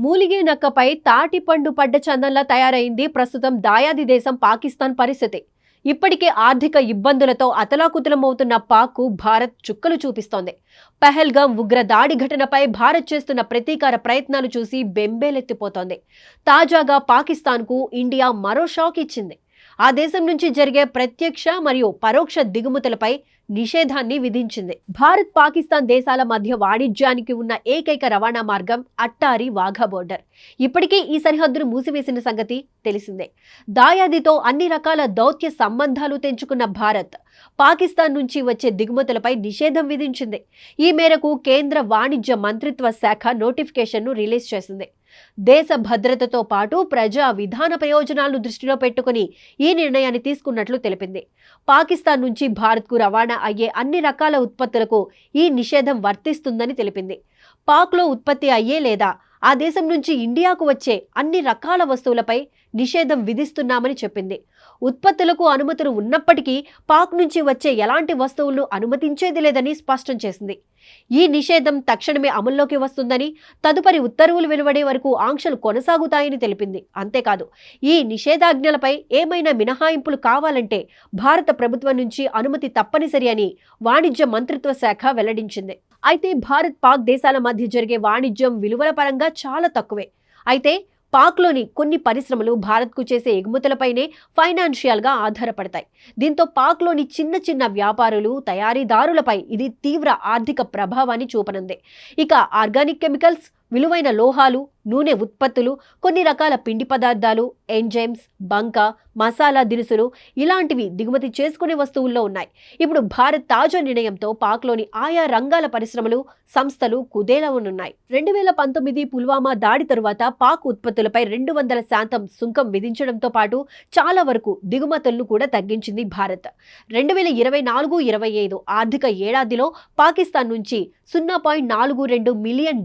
మూలిగే నక్కపై తాటిపండు పడ్డ చందంలా తయారైంది ప్రస్తుతం దాయాది దేశం పాకిస్తాన్ పరిస్థితి. ఇప్పటికే ఆర్థిక ఇబ్బందులతో అతలాకుతలమవుతున్న పాక్కు భారత్ చుక్కలు చూపిస్తోంది. పహల్గాం ఉగ్ర దాడి ఘటనపై భారత్ చేస్తున్న ప్రతీకార ప్రయత్నాలు చూసి బెంబేలెత్తిపోతోంది. తాజాగా పాకిస్తాన్కు ఇండియా మరో షాక్ ఇచ్చింది. ఆ దేశం నుంచి జరిగే ప్రత్యక్ష మరియు పరోక్ష దిగుమతులపై నిషేధాన్ని విధించింది. భారత్ పాకిస్తాన్ దేశాల మధ్య వాణిజ్యానికి ఉన్న ఏకైక రవాణా మార్గం అట్టారి వాఘా బోర్డర్. ఇప్పటికే ఈ సరిహద్దును మూసివేసిన సంగతి తెలిసిందే. దాయాదితో అన్ని రకాల దౌత్య సంబంధాలు తెంచుకున్న భారత్ పాకిస్తాన్ నుంచి వచ్చే దిగుమతులపై నిషేధం విధించింది. ఈ మేరకు కేంద్ర వాణిజ్య మంత్రిత్వ శాఖ నోటిఫికేషన్ను రిలీజ్ చేసింది. దేశ భద్రతతో పాటు ప్రజా విధాన ప్రయోజనాలను దృష్టిలో పెట్టుకుని ఈ నిర్ణయాన్ని తీసుకున్నట్లు తెలిపింది. పాకిస్తాన్ నుంచి భారత్కు రవాణా అయ్యే అన్ని రకాల ఉత్పత్తులకు ఈ నిషేధం వర్తిస్తుందని తెలిపింది. పాక్లో ఉత్పత్తి అయ్యే లేదా ఆ దేశం నుంచి ఇండియాకు వచ్చే అన్ని రకాల వస్తువులపై నిషేధం విధిస్తున్నామని చెప్పింది. ఉత్పత్తులకు అనుమతులు ఉన్నప్పటికీ పాక్ నుంచి వచ్చే ఎలాంటి వస్తువులను అనుమతించేది లేదని స్పష్టం చేసింది. ఈ నిషేధం తక్షణమే అమల్లోకి వస్తుందని, తదుపరి ఉత్తర్వులు వెలువడే వరకు ఆంక్షలు కొనసాగుతాయని తెలిపింది. అంతేకాదు, ఈ నిషేధాజ్ఞలపై ఏమైనా మినహాయింపులు కావాలంటే భారత ప్రభుత్వం నుంచి అనుమతి తప్పనిసరి అని వాణిజ్య మంత్రిత్వ శాఖ వెల్లడించింది. అయితే భారత్ పాక్ దేశాల మధ్య జరిగే వాణిజ్యం విలువల పరంగా చాలా తక్కువే. అయితే పాక్లోని కొన్ని పరిశ్రమలు భారత్కు చేసే ఎగుమతులపైనే ఫైనాన్షియల్గా ఆధారపడతాయి. దీంతో పాక్లోని చిన్న చిన్న వ్యాపారులు, తయారీదారులపై ఇది తీవ్ర ఆర్థిక ప్రభావాన్ని చూపనుంది. ఇక ఆర్గానిక్ కెమికల్స్, విలువైన లోహాలు, నూనె ఉత్పత్తులు, కొన్ని రకాల పిండి పదార్థాలు, ఎంజైమ్స్, బంక, మసాలా దినుసులు ఇలాంటివి దిగుమతి చేసుకునే వస్తువుల్లో ఉన్నాయి. ఇప్పుడు భారత్ తాజా నిర్ణయంతో పాక్లోని ఆయా రంగాల పరిశ్రమలు, సంస్థలు కుదేలవనున్నాయి. 2019 పుల్వామా దాడి తరువాత పాక్ ఉత్పత్తులపై 200% సుంకం విధించడంతో పాటు చాలా వరకు దిగుమతులను కూడా తగ్గించింది భారత్. 2024-25 ఆర్థిక ఏడాదిలో పాకిస్తాన్ నుంచి $0.42 మిలియన్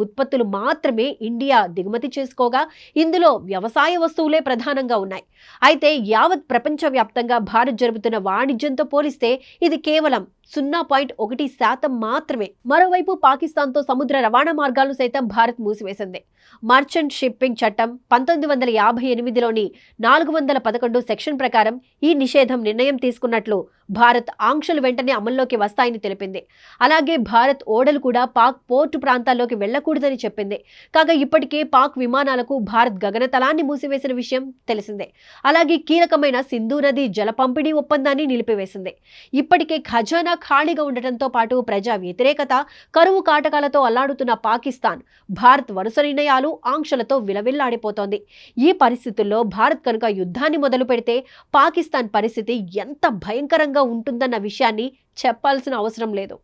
ఉత్పత్తులు మాత్రమే ఇండియా దిగుమతి చేసుకోగా, ఇందులో వ్యవసాయ వస్తువులే ప్రధానంగా ఉన్నాయి. అయితే యావత్ ప్రపంచవ్యాప్తంగా భారత్ జరుపుతున్న వాణిజ్యంతో పోలిస్తే ఇది కేవలం 0.1% మాత్రమే. మరోవైపు పాకిస్తాన్తో సముద్ర రవాణా మార్గాలను సైతం భారత్ మూసివేసింది. మర్చెంట్ షిప్పింగ్ చట్టం 1958లోని 411 సెక్షన్ ప్రకారం ఈ నిషేధం నిర్ణయం తీసుకున్నట్లు భారత్ ఆంక్షలు వెంటనే అమల్లోకి వస్తాయని తెలిపింది. అలాగే భారత్ ఓడలు కూడా పాక్ పోర్టు ప్రాంతాల్లోకి వెళ్లకూడదని చెప్పింది. కాగా ఇప్పటికే పాక్ విమానాలకు భారత్ గగనతలాన్ని మూసివేసిన విషయం తెలిసిందే. అలాగే కీలకమైన సింధు నది జల పంపిణీ ఒప్పందాన్ని నిలిపివేసింది. ఇప్పటికే ఖజానా ఖాళీగా ఉండటంతో పాటు ప్రజా వ్యతిరేకత, కరువు కాటకాలతో అల్లాడుతున్న పాకిస్తాన్ భారత్ వరుస నిర్ణయాలు, ఆంక్షలతో విలవిల్లాడిపోతోంది. ఈ పరిస్థితుల్లో భారత్ కనుక యుద్ధాన్ని మొదలు పెడితే పాకిస్తాన్ పరిస్థితి ఎంత భయంకరంగా ఉంటుందన్న విషయాన్ని చెప్పాల్సిన అవసరం లేదు.